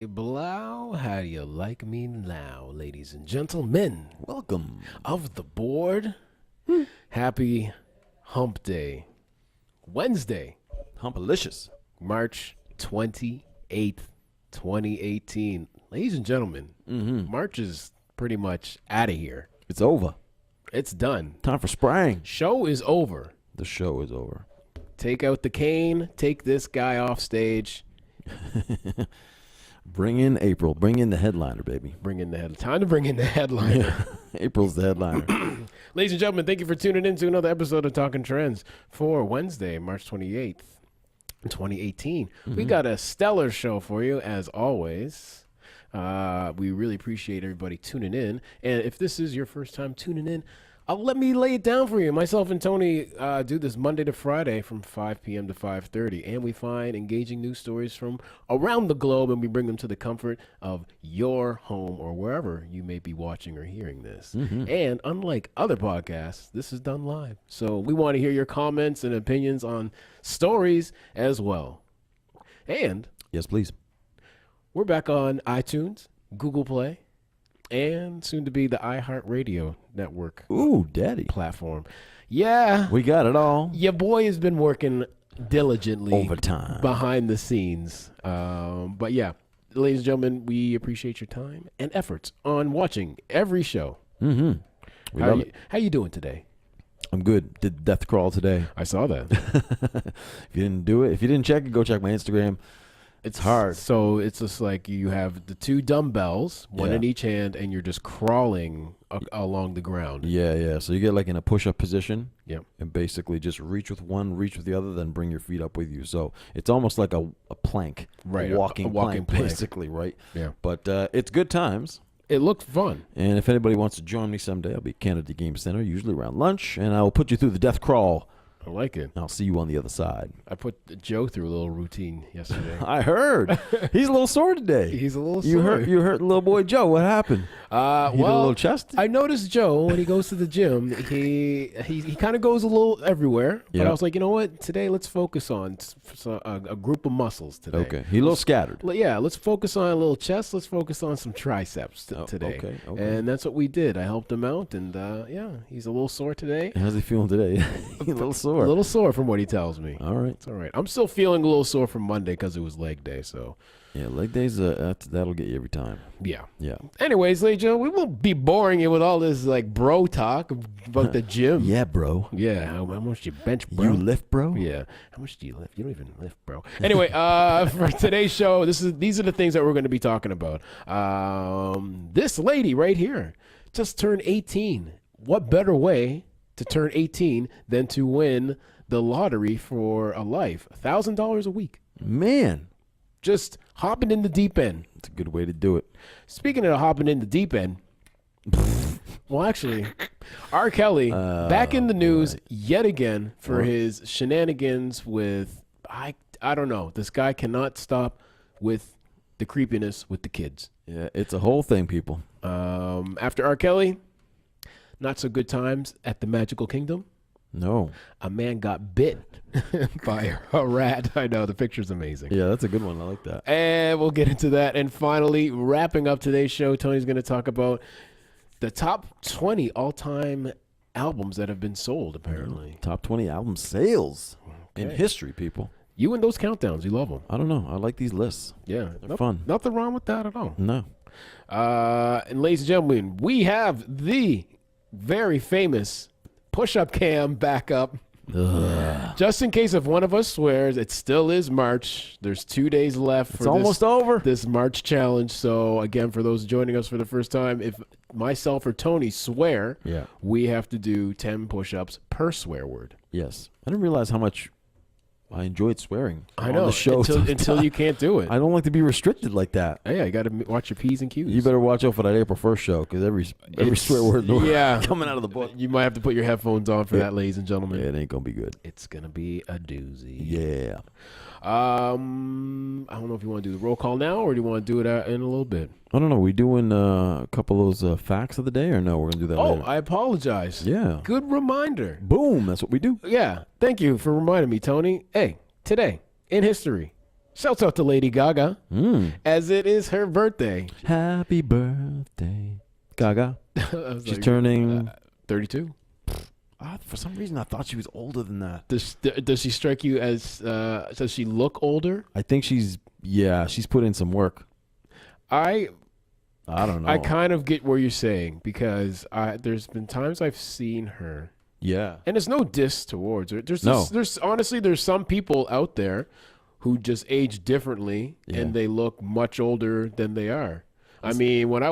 Blow, how do you like me now, ladies and gentlemen? Welcome. Of the board. Happy Hump Day. Wednesday, Humpalicious. March 28th, 2018. Ladies and gentlemen, March is pretty much out of here. It's over. It's done. Time for spring. Show is over. The show is over. Take out the cane. Take this guy off stage. Bring in April. Bring in the headliner, baby. Time to bring in the headliner. April's the headliner. Ladies and gentlemen, thank you for tuning in to another episode of Talking Trends for Wednesday, March 28th, 2018. We got a stellar show for you, as always. We really appreciate everybody tuning in. And if this is your first time tuning in, let me lay it down for you. Myself and Tony do this Monday to Friday from 5 p.m. to 5:30, and we find engaging news stories from around the globe, and we bring them to the comfort of your home or wherever you may be watching or hearing this. And unlike other podcasts, this is done live. So we want to hear your comments and opinions on stories as well. And Yes, please. we're back on iTunes, Google Play, and soon to be the iHeartRadio network Ooh, daddy. platform. Yeah, We got it all. your boy has been working diligently Overtime. behind the scenes. But yeah, ladies and gentlemen, we appreciate your time and efforts on watching every show. We love it. How you doing today? I'm good. Did death crawl today. I saw that. If you didn't do it, if you didn't check it, go check my Instagram. It's hard. So it's just like you have the two dumbbells, one Yeah. in each hand, and you're just crawling along the ground. Yeah. So you get like in a push-up position. Yep. And basically just reach with one, reach with the other, then bring your feet up with you. So it's almost like a plank. Right, A a walking, walking plank, plank. basically, right? Yeah. But it's good times. It looked fun. And if anybody wants to join me someday, I'll be at Kennedy Game Center, usually around lunch, and I will put you through the death crawl. I like it. I'll see you on the other side. I put Joe through a little routine yesterday. I heard. He's a little sore today. He's a little You sore. hurt little boy Joe. What happened? He did a little chest? I noticed Joe when he goes to the gym. He kind of goes a little everywhere. But Yeah. I was like, you know what? Today, let's focus on a group of muscles today. Okay. He a little scattered. Yeah, let's focus on a little chest. Let's focus on some triceps today. Okay. And that's what we did. I helped him out, and yeah, he's a little sore today. How's he feeling today? He's a little sore. A little sore from what he tells me. All right. It's all right. I'm still feeling a little sore from Monday because it was leg day. So Yeah, leg days, that'll get you every time. yeah. Yeah. Anyways, ladies and gentlemen, we won't be boring you with all this like bro talk about the gym. Yeah, bro. Yeah, how much do you bench, bro? You lift, bro? Yeah, how much do you lift? You don't even lift, bro. Anyway, for today's show, these are the things that we're going to be talking about. This lady right here just turned 18. What better way to turn 18 than to win the lottery for a life? $1,000 a week. Man, Just hopping in the deep end. it's a good way to do it. Speaking of hopping in the deep end, well, actually, R.Kelly back in the news yet again for his shenanigans with, I don't know, this guy cannot stop with the creepiness with the kids. Yeah, it's a whole thing, people. After R.Kelly, not so good times at the Magical Kingdom. No. A man got bit by a rat. I know, the picture's amazing. Yeah, that's a good one. I like that. And we'll get into that. And finally, wrapping up today's show, Tony's going to talk about the top 20 all-time albums that have been sold, apparently. Top 20 album sales in Okay. history, people. You and those countdowns, you love them. I don't know. I like these lists. Yeah. They're fun. Nothing wrong with that at all. No. And ladies and gentlemen, we have the very famous push-up cam back up. Just in case if one of us swears, it still is March. There's 2 days left It's almost this, over. this March challenge. So again, for those joining us for the first time, if myself or Tony swear, Yeah. we have to do 10 push-ups per swear word. Yes. I didn't realize how much I enjoyed swearing I on know, the show. until you can't do it. I don't like to be restricted like that. Yeah, you got to watch your P's and Q's. You better watch out for that April 1st show because every It's- swear word yeah. coming out of the book. You might have to put your headphones on for Yeah. that, ladies and gentlemen. It ain't going to be good. It's going to be a doozy. Yeah. I don't know if you want to do the roll call now or do you want to do it in a little bit? I don't know. We doing a couple of those facts of the day or no? We're going to do that Oh, later. I apologize. Yeah. Good reminder. Boom. That's what we do. Yeah. Thank you for reminding me, Tony. Hey, today in history, Shouts out to Lady Gaga, as it is her birthday. Happy birthday, Gaga. She's She's turning 32. For some reason, I thought she was older than that. Does she strike you as? Does she look older? I think she's put in some work. I don't know. I kind of get where you're saying because there's been times I've seen her. Yeah. And it's no diss towards her. No. There's honestly, there's some people out there who just age differerly and they look much older than they are. I mean, when I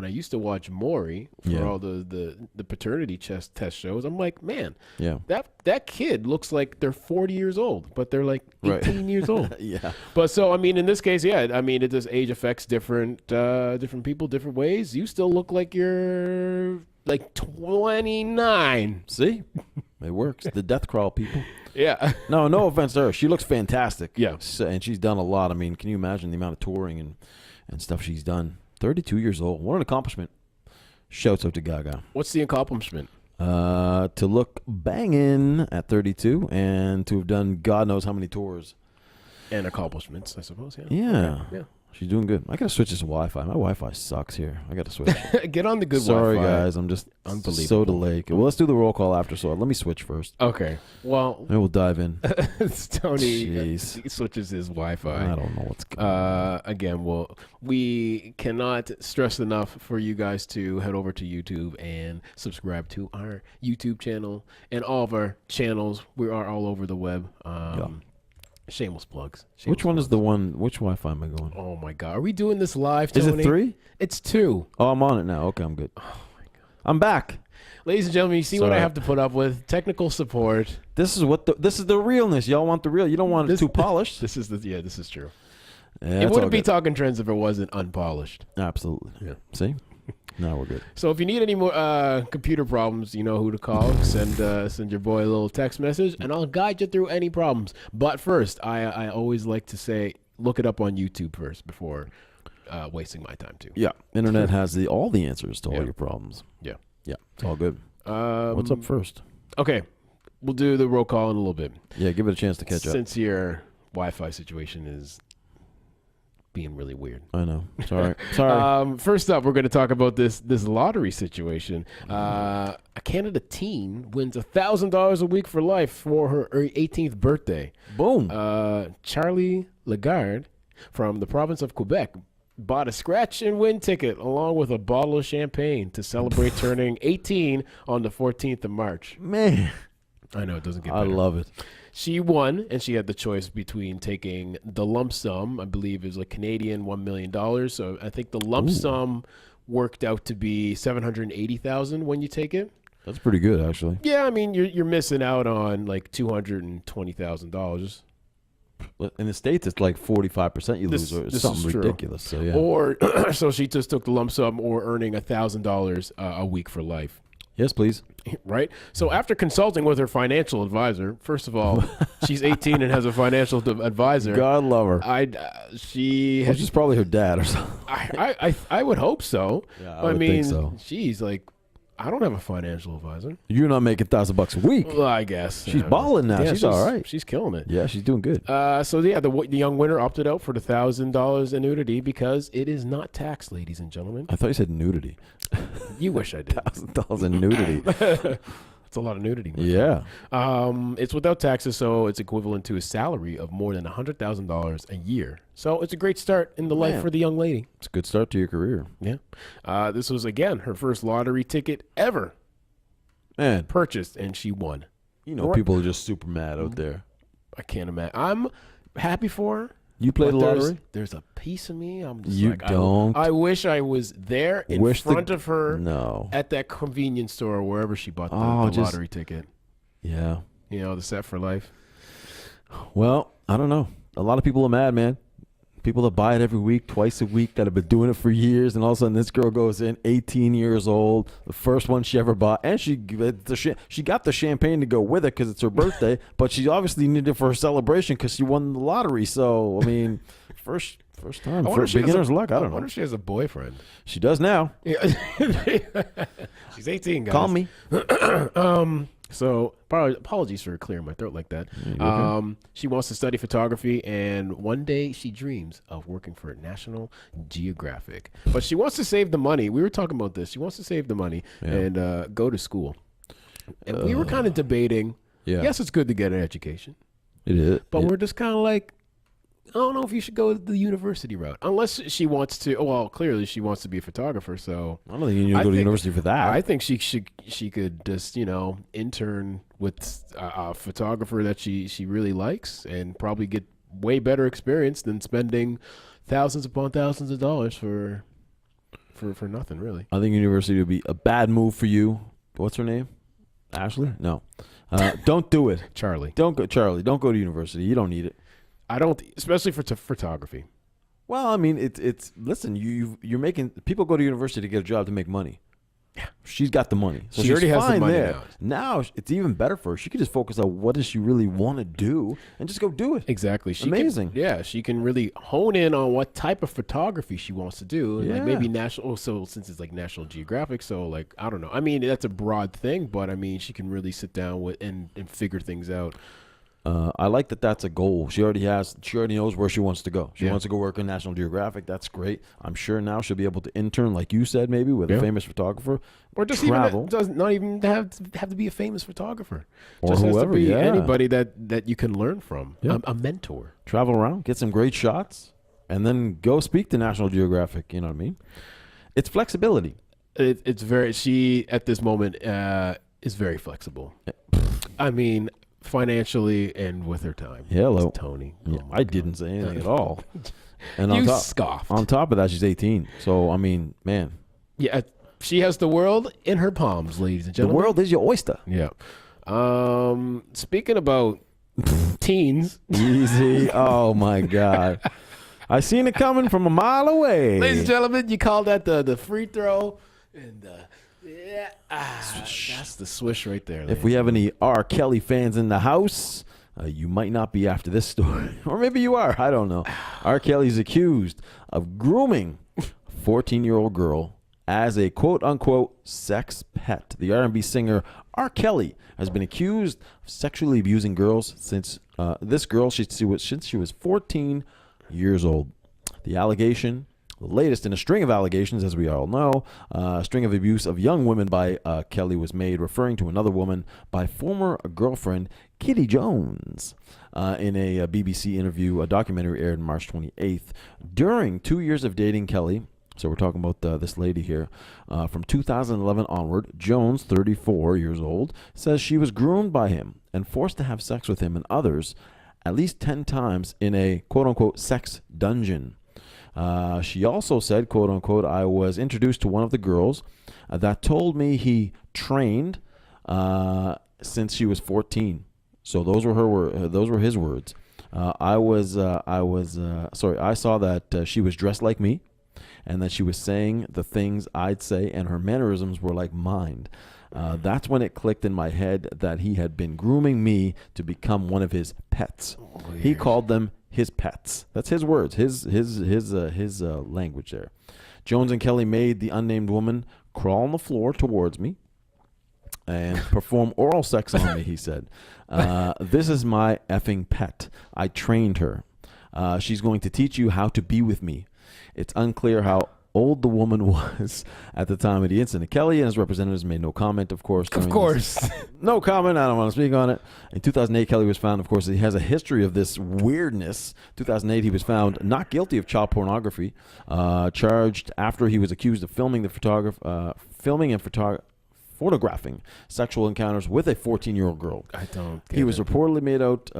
used to watch Maury for all the paternity test shows, I'm like, man, that kid looks like they're 40 years old, but they're like 18 years old. Yeah. But so, I mean, in this case, I mean, it just age affects different people different ways. You still look like you're like 29. See? It works. The death crawl, people. Yeah. No offense to her. She looks fantastic. Yeah. And she's done a lot. I mean, can you imagine the amount of touring and stuff she's done? 32 years old. What an accomplishment. Shouts out to Gaga. What's the accomplishment? To look banging at 32 and to have done God knows how many tours. And accomplishments, I suppose, Yeah. Yeah. She's doing good. I got to switch this to Wi-Fi. My Wi-Fi sucks here. I got to switch. Get on the good Sorry, Wi-Fi. guys. I'm just Unbelievable. so delayed. Well, let's do the roll call after. So let me switch first. Okay. Well, Maybe we'll dive in. Tony Jeez. he switches his Wi-Fi. I don't know what's going on. Again, we cannot stress enough for you guys to head over to YouTube and subscribe to our YouTube channel and all of our channels. We are all over the web. Shameless plugs. Which one is the one? Which Wi-Fi am I going? Oh my God, are we doing this live, Tony? Is it 3? It's 2. Oh, I'm on it now. Okay, I'm good. Oh my God, I'm back. Ladies and gentlemen, you see what I have to put up with? Technical support. This is the realness. Y'all want the real. You don't want it too polished. This is true. Yeah, It wouldn't be Talking Trends if it wasn't unpolished. Absolutely. Yeah. See? Now we're good. So if you need any more computer problems, you know who to call. Send your boy a little text message, and I'll guide you through any problems. But first, I always like to say, look it up on YouTube first before wasting my time too. Yeah. Internet has all the answers to all your problems. Yeah. Yeah. It's all good. What's up first? Okay. We'll do the roll call in a little bit. Yeah, give it a chance to catch up. Since your Wi-Fi situation is being really weird. I know. Sorry. First up, we're going to talk about this lottery situation. A Canada teen wins $1,000 a week for life for her 18th birthday. Boom. Charlie Lagarde from the province of Quebec bought a scratch and win ticket along with a bottle of champagne to celebrate turning 18 on the 14th of March. Man. I know, it doesn't get better. I love it. She won, and she had the choice between taking the lump sum. I believe it was like Canadian $1 million. So I think the lump sum worked out to be $780,000 when you take it. That's pretty good, actually. Yeah, I mean you're missing out on like $220,000. In the States, it's like 45% you lose, or it's something ridiculous. So yeah. Or so she just took the lump sum, or earning $1,000 a week for life. Yes, please. Right. So after consulting with her financial advisor, first of all, she's 18 and has a financial advisor. God love her. She's probably her dad or something. I would hope so. Yeah, I mean, think so. She's like, I don't have a financial advisor. You're not making $1,000 a week. Well, I guess she's balling now. Yeah, she's all right. She's killing it. Yeah, she's doing good. So yeah, the young winner opted out for the $1,000 annuity because it is not taxed, ladies and gentlemen. I thought you said nudity. You wish I did. $1,000 nudity. That's a lot of nudity. Yeah. It's without taxes, so it's equivalent to a salary of more than $100,000 a year. So it's a great start in the life for the young lady. It's a good start to your career. Yeah. This was, again, her first lottery ticket ever purchased, and she won. You know, people are just super mad out there. I can't imagine. I'm happy for her. You played the lottery? There's a piece of me. I'm just you like, don't. I wish I was there in front of her at that convenience store or wherever she bought the lottery ticket. Yeah. You know, the set for life. Well, I don't know. A lot of people are mad, man. People that buy it every week, twice a week, that have been doing it for years, and all of a sudden this girl goes in, 18 years old, the first one she ever bought, and she got the champagne to go with it because it's her birthday, but she obviously needed it for her celebration because she won the lottery. So, I mean, first time, beginner's luck. I don't know. I wonder if she has a boyfriend. She does now. Yeah. She's 18, guys. Call me. So, apologies for clearing my throat like that. Okay. She wants to study photography, and one day she dreams of working for National Geographic. But she wants to save the money. We were talking about this. She wants to save the money and go to school. And we were kind of debating. Yeah. Yes, it's good to get an education, It is. but we're just kind of like, I don't know if you should go the university route, unless she wants to. Well, clearly she wants to be a photographer. So I don't think you need to go to university for that. I think she could just intern with a photographer that she really likes and probably get way better experience than spending thousands upon thousands of dollars for nothing really. I think university would be a bad move for you. What's her name? Ashley? No. Don't do it. Charlie. Don't go, Charlie. Don't go to university. You don't need it. I don't, especially for photography. Well, I mean, it's listen. You're making people go to university to get a job to make money. Yeah, she's got the money, so She already she's has the fine money there. Now it's even better for her. She could just focus on what does she really want to do and just go do it. Exactly. Amazing. She can really hone in on what type of photography she wants to do. Yeah. Like maybe national. So since it's like National Geographic, so like I don't know. I mean, that's a broad thing, but I mean, she can really sit down with and figure things out. I like that. That's a goal. She already knows where she wants to go. She Yeah. wants to go work in National Geographic. That's great. I'm sure now she'll be able to intern, like you said, maybe with a famous photographer, Or just travel, even does not even have to be a famous photographer. Or Just whoever, has to be yeah. anybody that you can learn from. Yeah. A mentor. travel around, get some great shots, and then go speak to National Geographic. You know what I mean? It's flexibility. It's very. She at this moment is very flexible. I mean, financially and with her time. Hello, It's Tony. Yeah, Oh my I God. didn't say anything at all. And You on scoffed. top of that, she's 18. So I mean, man, Yeah, she has the world in her palms, ladies and the gentlemen. world is your oyster. Yeah. Speaking about teens, Easy. Oh my God, I seen it coming from a mile away. ladies and gentlemen, you call that the free throw, and that's the swish right there. If we have any R.Kelly fans in the house, you might not be after this story. Or maybe you are. I don't know. R.Kelly's accused of grooming a 14-year-old girl as a quote-unquote sex pet. The R&B singer R.Kelly has been accused of sexually abusing girls since since she was 14 years old. The allegation, the latest in a string of allegations, as we all know, a string of abuse of young women by Kelly was made, referring to another woman by former girlfriend Kitty Jones in a BBC interview. A documentary aired March 28th. During 2 years of dating Kelly, so we're talking about this lady here, from 2011 onward, Jones, 34 years old, says she was groomed by him and forced to have sex with him and others at least 10 times in a quote-unquote sex dungeon. She also said, quote unquote, I was introduced to one of the girls that told me he trained since she was 14. So those were his words. I saw that she was dressed like me and that she was saying the things I'd say and her mannerisms were like mine. That's when it clicked in my head that he had been grooming me to become one of his pets. He called them his pets. That's his words, his language there. Jones and Kelly made the unnamed woman crawl on the floor towards me and perform oral sex on me, he said. This is my effing pet. I trained her. She's going to teach you how to be with me. It's unclear how old the woman was at the time of the incident. Kelly and his representatives made no comment, of course. Of course. No comment. I don't want to speak on it. In 2008, Kelly was found, of course, he has a history of this weirdness. 2008, he was found not guilty of child pornography, charged after he was accused of filming and photographing sexual encounters with a 14-year-old girl. I don't get He was it. reportedly made out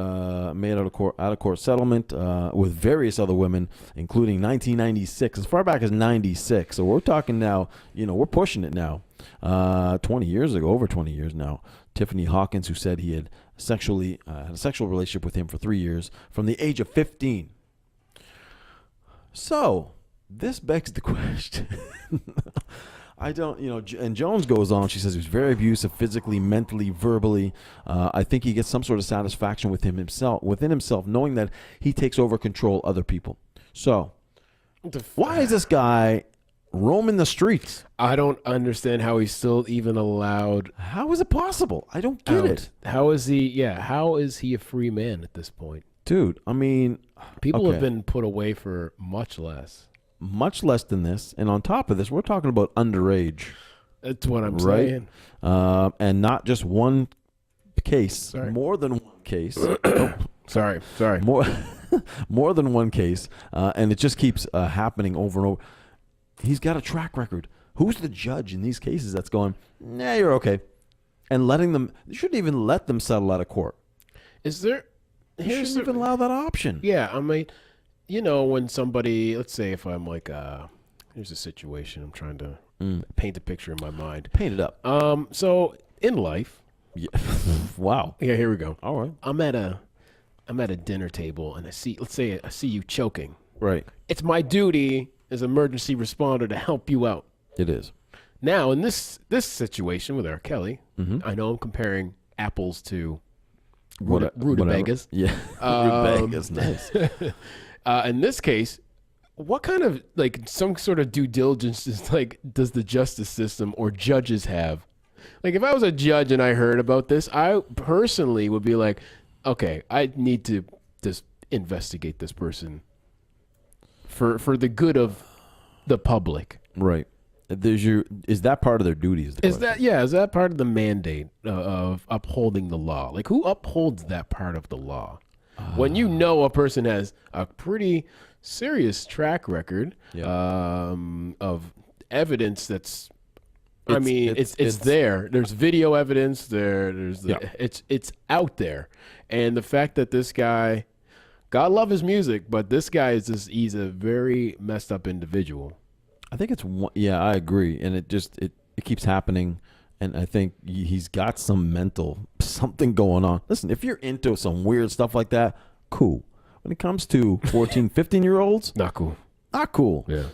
of court settlement with various other women, including 1996, as far back as 96. So we're talking now, we're pushing it now. 20 years ago, over 20 years now. Tiffany Hawkins, who said he had had a sexual relationship with him for 3 years from the age of 15. So this begs the question. I don't, and Jones goes on. She says he was very abusive, physically, mentally, verbally. I think he gets some sort of satisfaction within himself, knowing that he takes over control other people. So, why is this guy roaming the streets. I don't understand how he's still even allowed How is it possible? I don't get out. it. How is he? Yeah, how is he a free man at this point? Dude, I mean, People okay, have been put away for much less. much less than this. And on top of this, we're talking about underage. That's what I'm Right. saying. And not just one case, Sorry. more than one case. Sorry. more more than one case, and it just keeps happening over and over. He's got a track record. Who's the judge in these cases that's going, nah, you're okay, and letting them? You shouldn't even let them settle out of court. Is there? You shouldn't even allow that option. Yeah, I mean, when somebody, let's say, if I'm like, here's a situation. I'm trying to paint a picture in my mind. Paint it up. So in life, Yeah. Wow. yeah, here we go. All right. I'm at a dinner table and let's say I see you choking. Right. It's my duty as emergency responder to help you out. It is. Now, in this situation with R.Kelly, I know I'm comparing apples to rutabagas. Yeah. Rutabagas. Nice. In this case, what kind of some sort of due diligence does the justice system or judges have? Like, if I was a judge and I heard about this, I personally would be like, okay, I need to just investigate this person for the good of the public. Right. Is that part of their duties? Is that part of the mandate of upholding the law? Like, who upholds that part of the law? When you know a person has a pretty serious track record of evidence that's, it's there. There's video evidence there. It's out there, and the fact that this guy, God love his music, but this guy he's a very messed up individual. I think it's one. Yeah, I agree, and it keeps happening, and I think he's got something going on. Listen, if you're into some weird stuff like that, cool. When it comes to 14, 15-year-olds, Not cool. not cool. Yeah.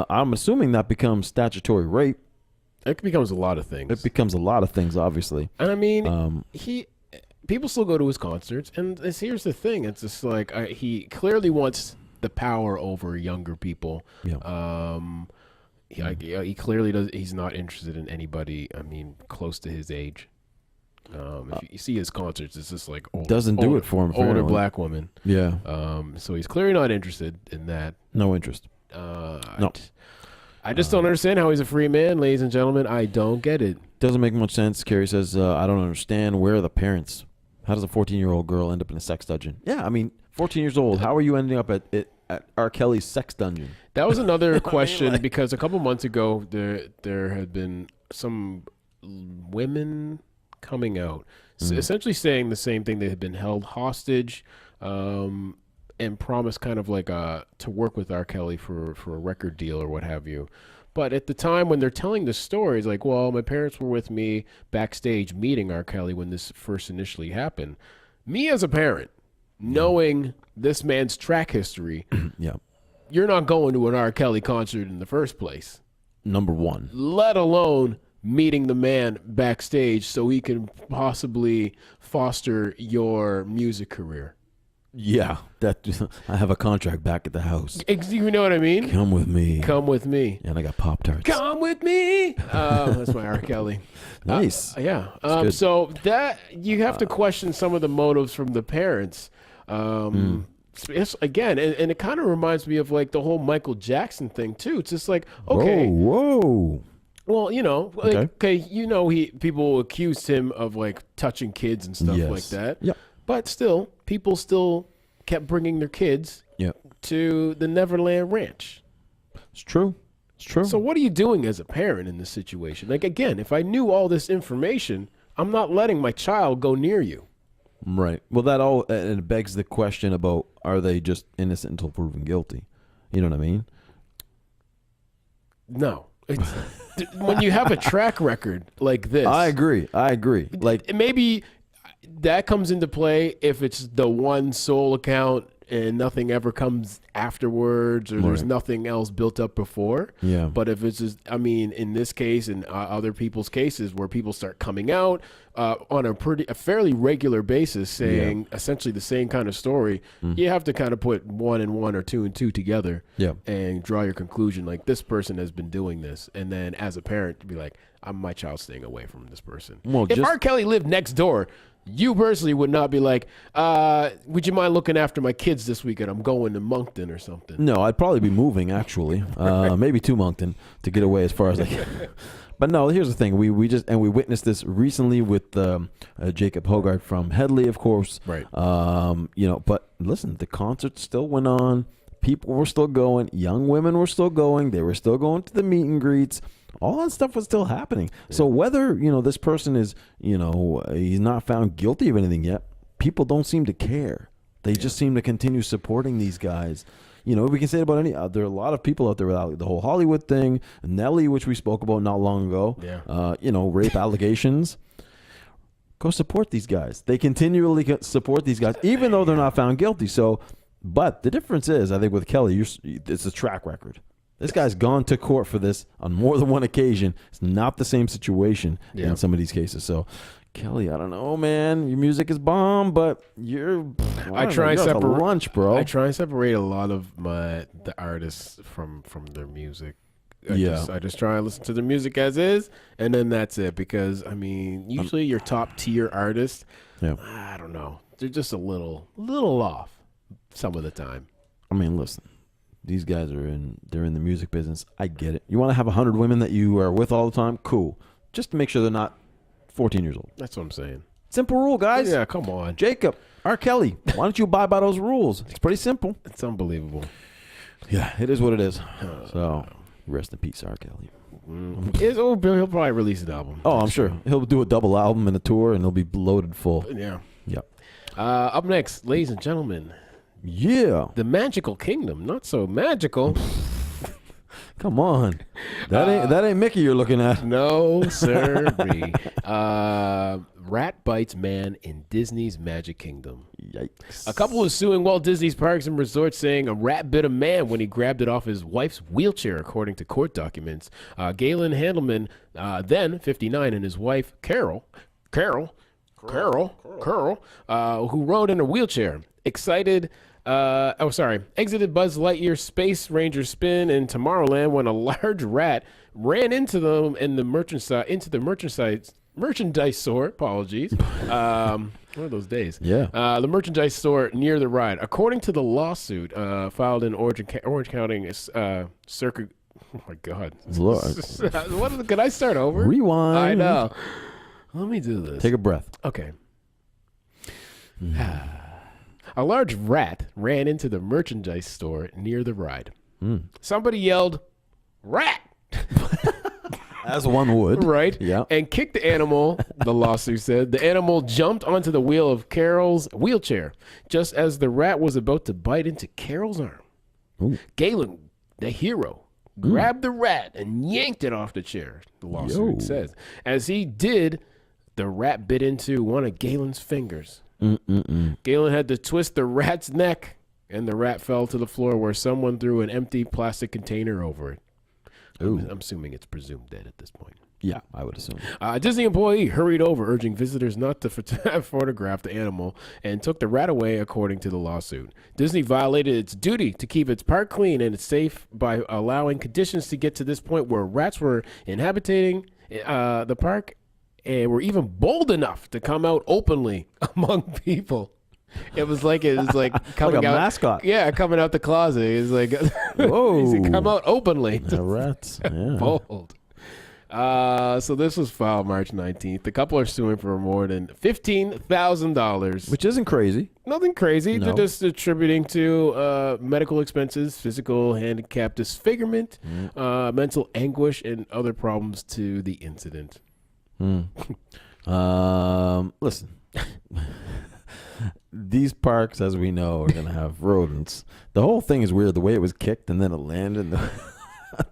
I'm assuming that becomes statutory rape. It becomes a lot of things. It becomes a lot of things, obviously. And I mean, people still go to his concerts, and here's the thing: it's just like he clearly wants the power over younger people. Yeah. He clearly does. He's not interested in anybody, close to his age. If you see his concerts, it's just like Doesn't do it for him, Older apparently. black women. Yeah. So he's clearly not interested in that. No interest. No. I just don't understand how he's a free man, ladies and gentlemen. I don't get it. Doesn't make much sense. Carrie says, I don't understand. Where are the parents? How does a 14-year-old girl end up in a sex dungeon? Yeah, 14 years old. How are you ending up at R. Kelly's sex dungeon? That was another question because a couple months ago there had been some women coming out essentially saying the same thing. They had been held hostage and promised kind of to work with R. Kelly for a record deal or what have you. But at the time when they're telling the stories, like, well, my parents were with me backstage meeting R. Kelly when this first initially happened. Me as a parent, knowing this man's track history, Yeah. you're not going to an R. Kelly concert in the first place, Number one. let alone meeting the man backstage so he can possibly foster your music career. Yeah. I have a contract back at the house. You know what I mean? Come with me. Come with me. And I got Pop-Tarts. Come with me. That's my R. Kelly. Nice. Yeah. good. So that you have to question some of the motives from the parents. It's, again, and it kind of reminds me of like the whole Michael Jackson thing too. It's just like, okay, Whoa. well, people accused him of like touching kids and stuff Yes. like that. Yep. But still, people still kept bringing their kids Yep. to the Neverland Ranch. It's true. It's true. So what are you doing as a parent in this situation? Like, again, if I knew all this information, I'm not letting my child go near you. Right. Well, and it begs the question about, are they just innocent until proven guilty? You know what I mean? No. When you have a track record like this. I agree. Like, Maybe that comes into play if it's the one sole account and nothing ever comes afterwards, or there's nothing else built up before. Yeah. But if it's just, I mean, in this case and other people's cases where people start coming out on a fairly regular basis saying essentially the same kind of story, you have to kind of put 1 and 1 or 2 and 2 together and draw your conclusion. Like, this person has been doing this. And then as a parent, to be like, my child's staying away from this person. Well, if R. Kelly lived next door, you personally would not be like, would you mind looking after my kids this weekend? I'm going to Moncton or something. No, I'd probably be moving, actually. Maybe to Moncton to get away as far as I can. But no, here's the thing. We witnessed this recently with Jacob Hogarth from Headley, of course. Right. But listen, the concert still went on. People were still going. Young women were still going. They were still going to the meet and greets. All that stuff was still happening. Yeah. So whether, this person is, he's not found guilty of anything yet, people don't seem to care. They just seem to continue supporting these guys. We can say it about any. There are a lot of people out there without the whole Hollywood thing, Nelly, which we spoke about not long ago. Yeah. Rape allegations. Go support these guys. They continually support these guys, even though they're not found guilty. So, but the difference is, I think with Kelly, it's a track record. This guy's gone to court for this on more than one occasion. It's not the same situation in some of these cases. So, Kelly, I don't know, man. Your music is bomb, but you're lunch, bro. I try and separate a lot of the artists from their music. I just try and listen to their music as is, and then that's it. Because I mean, usually your top tier artists, I don't know, they're just a little off some of the time. I mean, listen. These guys they're in the music business. I get it. You want to have 100 women that you are with all the time? Cool. Just to make sure they're not 14 years old. That's what I'm saying. Simple rule, guys. Yeah, come on. Jacob, R. Kelly, why don't you abide by those rules? It's pretty simple. It's unbelievable. Yeah, it is what it is. So, rest in peace, R. Kelly. He'll probably release an album. Oh, I'm sure. He'll do a double album and a tour, and he'll be loaded full. Yeah. Yep. Up next, ladies and gentlemen. Yeah. The Magical Kingdom. Not so magical. Come on. That ain't Mickey you're looking at. No, sir. Rat bites man in Disney's Magic Kingdom. Yikes. A couple is suing Walt Disney's parks and resorts, saying a rat bit a man when he grabbed it off his wife's wheelchair, according to court documents. Galen Handelman, then 59, and his wife, Carol, who rode in a wheelchair, exited Buzz Lightyear Space Ranger spin in Tomorrowland when a large rat ran into them in the merchandise store. Apologies. One of those days. Yeah. The merchandise store near the ride. According to the lawsuit filed in Orange County Circuit. Oh my God. Lord. Can I start over? Rewind. I know. Let me do this. Take a breath. Okay. A large rat ran into the merchandise store near the ride. Somebody yelled, "Rat!" As one would. Right? Yeah. And kicked the animal, the lawsuit said. The animal jumped onto the wheel of Carol's wheelchair just as the rat was about to bite into Carol's arm. Ooh. Galen, the hero, grabbed the rat and yanked it off the chair, the lawsuit says. As he did, the rat bit into one of Galen's fingers. Galen had to twist the rat's neck, and the rat fell to the floor where someone threw an empty plastic container over it. I'm assuming it's presumed dead at this point. Yeah, I would assume. A Disney employee hurried over, urging visitors not to photograph the animal, and took the rat away, according to the lawsuit. Disney violated its duty to keep its park clean and safe by allowing conditions to get to this point where rats were inhabiting the park and were even bold enough to come out openly among people. It was like coming like a out mascot. Yeah, coming out the closet. It's like, whoa, come out openly. The rats, yeah. Bold. So this was filed March 19th. The couple are suing for more than $15,000, which isn't crazy. Nothing crazy. No. They're just attributing to medical expenses, physical handicap, disfigurement, mental anguish, and other problems to the incident. Listen. These parks, as we know, are going to have rodents. The whole thing is weird. The way it was kicked and then it landed. The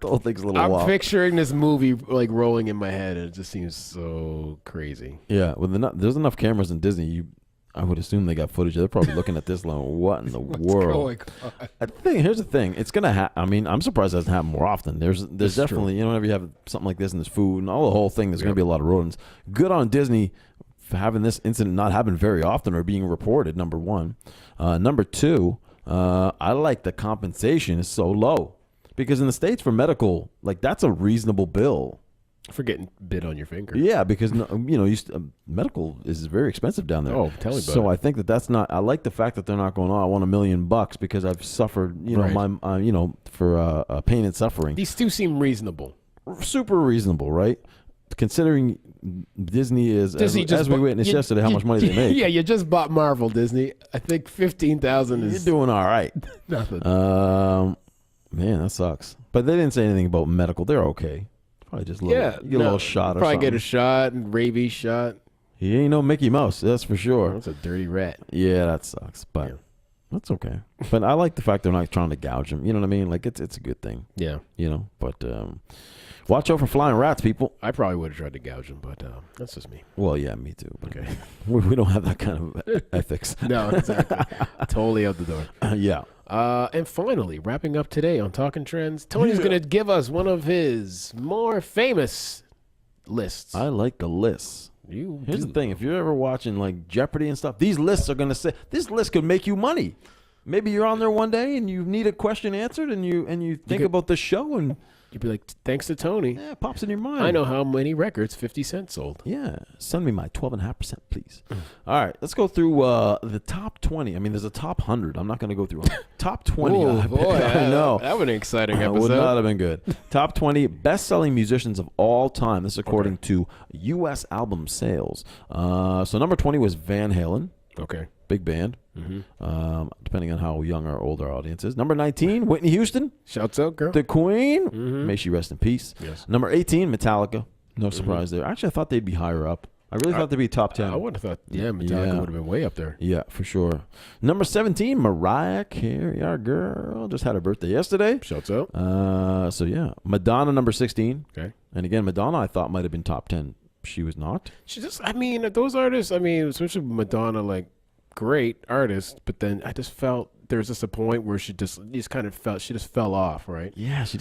whole thing's a little I'm off. picturing this movie like rolling in my head, and it just seems so crazy. Yeah, there's enough cameras in Disney. I would assume they got footage. They're probably looking at this like, what in the world? Here's the thing. It's gonna happen. I mean, I'm surprised it doesn't happen more often. There's definitely, you know, whenever you have something like this and there's food and all the whole thing, there's gonna be a lot of rodents. Good on Disney for having this incident not happen very often or being reported. Number one. Number two, I like the compensation is so low because in the States for medical, like that's a reasonable bill. For getting bit on your finger. Yeah, because medical is very expensive down there. Oh, tell me about it. So I think that's not. I like the fact that they're not going. Oh, I want $1 million because I've suffered. For pain and suffering. These two seem reasonable. Super reasonable, right? Considering Disney is as we witnessed yesterday, how much money they make. Yeah, you just bought Marvel, Disney. I think 15,000 is. You're doing all right. Nothing. Man, that sucks. But they didn't say anything about medical. They're okay. Probably just a little shot or probably something. Get a shot and rabies shot. He ain't no Mickey Mouse, that's for sure. That's a dirty rat. Yeah, that sucks, but that's okay. But I like the fact they're not trying to gouge him. You know what I mean? Like it's a good thing. Yeah. You know, but watch out for flying rats, people. I probably would have tried to gouge him, but that's just me. Well, yeah, me too. But okay. we don't have that kind of ethics. No, exactly. Totally out the door. Yeah. And finally, wrapping up today on Talking Trends, Tony's going to give us one of his more famous lists. I like the lists. Here's the thing. If you're ever watching like Jeopardy and stuff, these lists are going to say, this list could make you money. Maybe you're on there one day and you need a question answered and you think about the show and you'd be like, thanks to Tony. Yeah, it pops in your mind. I know how many records 50 Cent sold. Yeah. Send me my 12.5%, please. All right. Let's go through the top 20. I mean, there's a top 100. I'm not going to go through top 20. Ooh, boy, I know. That would be an exciting episode. Would not have been good. Top 20 best-selling musicians of all time. This is according to U.S. album sales. So number 20 was Van Halen. Okay. Big band. Depending on how young or old our audience is. Number 19, Whitney Houston. Shouts out, girl. The Queen. May she rest in peace. Yes. Number 18, Metallica. No surprise there. Actually, I thought they'd be higher up. I really thought they'd be top 10. I would have thought, Metallica would have been way up there. Yeah, for sure. Number 17, Mariah Carey, our girl. Just had her birthday yesterday. Shouts out. So, yeah. Madonna, number 16. Okay. And again, Madonna, I thought might have been top 10. She was not. She just, those artists, especially Madonna, like, great artist, but then I just felt there's just a point where she just fell off, right? Yeah, she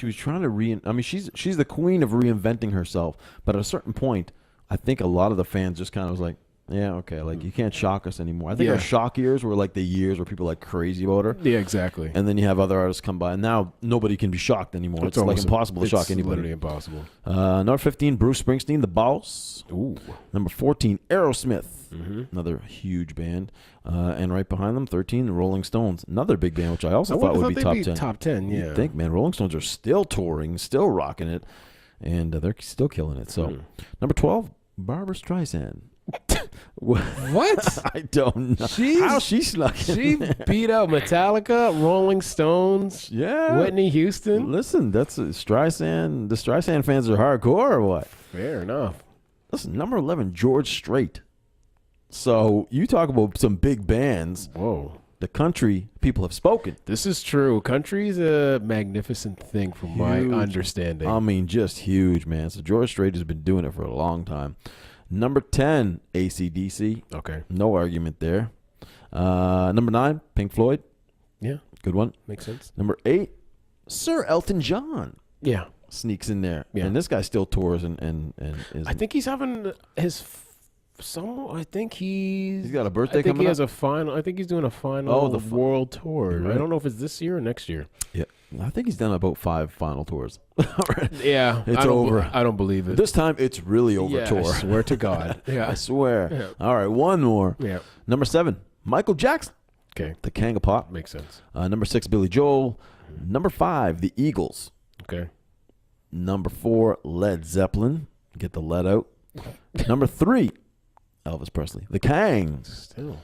was trying to she's the queen of reinventing herself, but at a certain point, I think a lot of the fans just kind of was like, yeah, okay, like you can't shock us anymore. I think our shock years were like the years where people like crazy about her. Yeah, exactly. And then you have other artists come by, and now nobody can be shocked anymore. It's like impossible to shock anybody. Literally impossible. Number 15, Bruce Springsteen, The Boss. Ooh. Number 14, Aerosmith. Another huge band. And right behind them, 13, the Rolling Stones. Another big band, which I also thought would be top 10. Top 10, yeah. You'd think, man, Rolling Stones are still touring, still rocking it, and they're still killing it. So, number 12, Barbara Streisand. What? I don't know. How she snuck in. She beat out Metallica, Rolling Stones, Whitney Houston. Listen, that's Streisand. The Streisand fans are hardcore or what? Fair enough. Listen, number 11, George Strait. So you talk about some big bands. Whoa. The country people have spoken. This is true. Country's a magnificent thing from my understanding. I mean, just huge, man. So George Strait has been doing it for a long time. Number 10, AC/DC. Okay. No argument there. Number 9, Pink Floyd. Yeah. Good one. Makes sense. Number 8, Sir Elton John. Yeah. Sneaks in there. Yeah. And this guy still tours and is. I think he's having his... I think he's got a birthday coming up? I think he has a final. I think he's doing a final world tour. Right. I don't know if it's this year or next year. Yeah. I think he's done about 5 final tours. Yeah. It's over. I don't believe it. This time it's really over tour. I swear to God. Yeah. I swear. Yeah. All right, one more. Yeah. Number 7, Michael Jackson. Okay. The King of Pop. Makes sense. Number 6, Billy Joel. Number 5, The Eagles. Okay. Number 4, Led Zeppelin. Get the lead out. Number 3, Elvis Presley. The Kang. Still.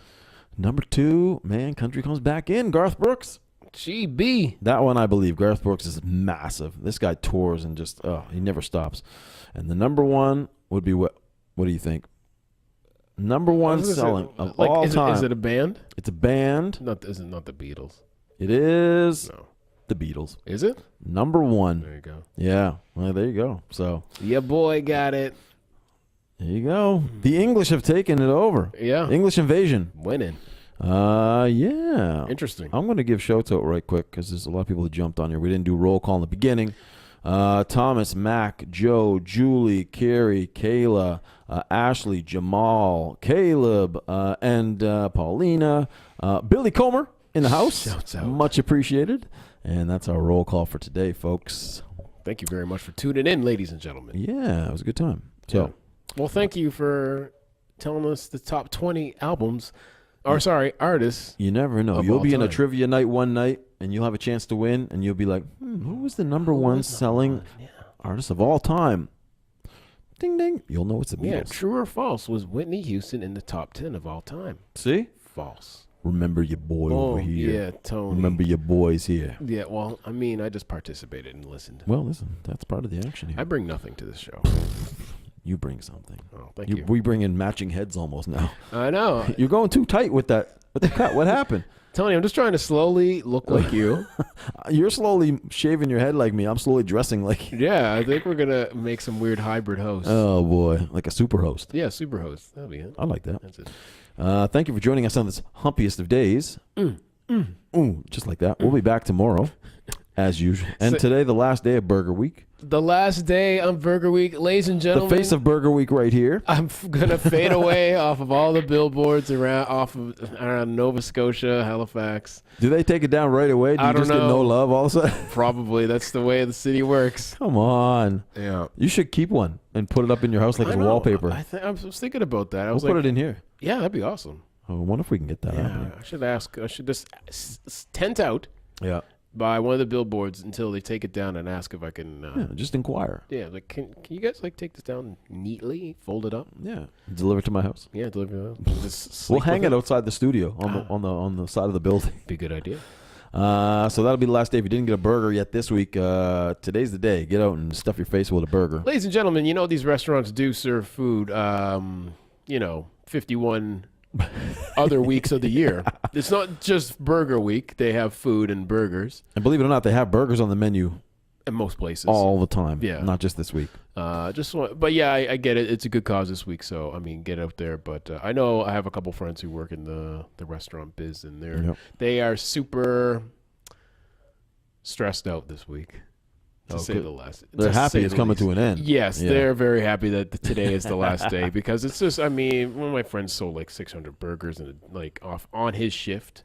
Number 2, man, country comes back in. Garth Brooks. GB. That one, I believe. Garth Brooks is massive. This guy tours and just, he never stops. And the number 1 would be what? What do you think? Number 1 selling of all time. Is it a band? It's a band. Is it not the Beatles? It is No. the Beatles. Is it? Number 1. There you go. Yeah. Well, there you go. So. Your boy got it. There you go. The English have taken it over. Yeah. English invasion. Winning. Yeah. Interesting. I'm going to give shout out right quick because there's a lot of people who jumped on here. We didn't do roll call in the beginning. Thomas, Mac, Joe, Julie, Carrie, Kayla, Ashley, Jamal, Caleb, and Paulina. Billy Comer in the house. Shouts out. Much appreciated. And that's our roll call for today, folks. Thank you very much for tuning in, ladies and gentlemen. Yeah, it was a good time. So, Yeah. Well, thank you for telling us the top 20 albums, or sorry, artists. you never know. Of You'll all be in a time. trivia night one night, and you'll have a chance to win, and you'll be like, who was the number one selling artist of all time? Ding, ding. You'll know it's the Beatles. Yeah, true or false? Was Whitney Houston in the top 10 of all time? See? False. Remember your boy over here. Yeah, Tony. Remember your boys here. Yeah, well, I mean, I just participated and listened. Well, listen, that's part of the action here. I bring nothing to this show. You bring something. Oh, thank you. We bring in matching heads almost now. I know. You're going too tight with that. With the cut. What happened? Tony, I'm just trying to slowly look like you. You're slowly shaving your head like me. I'm slowly dressing like you. Yeah, I think we're going to make some weird hybrid hosts. Oh, boy. Like a super host. Yeah, super host. That'll be it. I like that. That's it. Thank you for joining us on this humpiest of days. Just like that. We'll be back tomorrow, as usual. And today, the last day of Burger Week. The last day on Burger Week, ladies and The gentlemen. face of Burger Week right here. I'm gonna fade away off of all the billboards around Nova Scotia, Halifax. Do they take it down right away? Do I you don't just get know. no love all of a sudden? Probably that's the way the city works. Come on. Yeah, You should keep one and put it up in your house like it's wallpaper. I was thinking about that. I We'll was put like, it in here. yeah, that'd be awesome. I wonder if we can get that Yeah, out. I should ask. I should just tent out Yeah. by one of the billboards until they take it down and ask if I can. Yeah. Just inquire. Yeah, like can you guys like take this down neatly, fold it up? Yeah. Deliver it to my house. Yeah, deliver it. Just We'll sleep hang with it outside the studio on the side of the building. Be a good idea. So that'll be the last day. If you didn't get a burger yet this week, today's the day. Get out and stuff your face with a burger. Ladies and gentlemen, you know these restaurants do serve food. 51 other weeks of the year. It's not just Burger Week. They have food and burgers And believe it or not, they have burgers on the menu in most places. all the time. Yeah. Not just this week. But yeah, I get it. It's a good cause this week, so I mean, get out there. But I know I have a couple friends who work in the restaurant biz, and they are super stressed out this week, to say the least. They're To happy say it's the coming least. to an end. Yes, Yeah. they're very happy that today is the last day because it's just. I mean, one of my friends sold like 600 burgers and like off on his shift.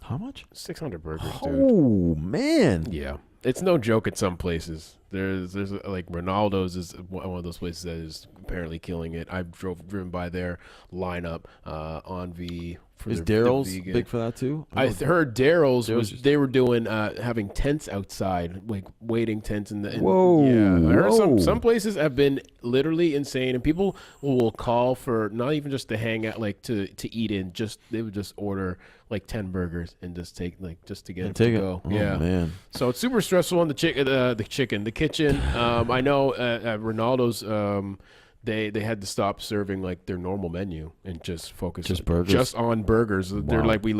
How much? 600 burgers, dude. Oh, man. Yeah, it's no joke at some places. There's like Ronaldo's is one of those places that is apparently killing it. I've driven by their lineup on V. Is Daryl's big for that too? I heard Daryl's was just- they were doing having tents outside, like waiting tents in the. Whoa, Yeah, I heard whoa. some places have been literally insane, and people will call for not even just to hang out, like to eat in. Just they would just order like 10 burgers and just take just to get it to go. Oh, yeah, man. so it's super stressful on the kitchen. I know at Ronaldo's. They had to stop serving like their normal menu and just focus Just burgers? just on burgers. They're Wow. like we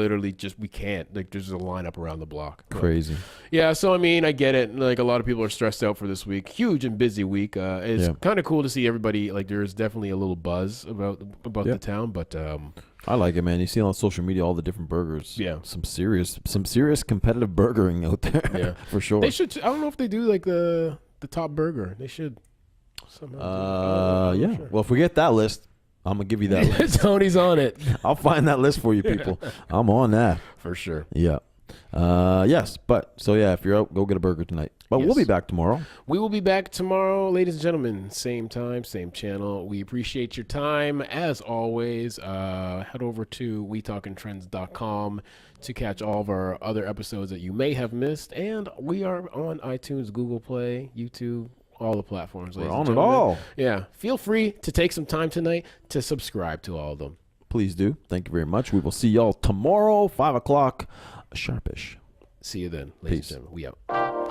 can't, like there's a lineup around the block. But, Crazy. yeah, so I mean I get it. Like a lot of people are stressed out for this week. Huge and busy week. It's Yeah. kind of cool to see everybody. Like there's definitely a little buzz about Yeah. the town, but I like it, man. You see on social media all the different burgers. Yeah. Some serious competitive burgering out there. Yeah. For sure. they should. I don't know if they do like the top burger. They should somehow. I'm Yeah. not sure. Well, if we get that list, I'm gonna give you that list. Tony's on it I'll find that list for you people. I'm on that. for sure. Yeah. Yes. But so yeah, if you're out, go get a burger tonight. But we'll Yes. be back tomorrow. We will be back tomorrow, ladies and gentlemen. Same time, same channel. We appreciate your time. As always, head over to wetalkingtrends.com to catch all of our other episodes that you may have missed. And we are on iTunes, Google Play, YouTube, all the platforms. We're ladies and on it gentlemen. all. Yeah. Feel free to take some time tonight to subscribe to all of them. Please do. Thank you very much. We will see y'all tomorrow, 5 o'clock, sharpish. See you then, ladies Peace. and gentlemen. We out.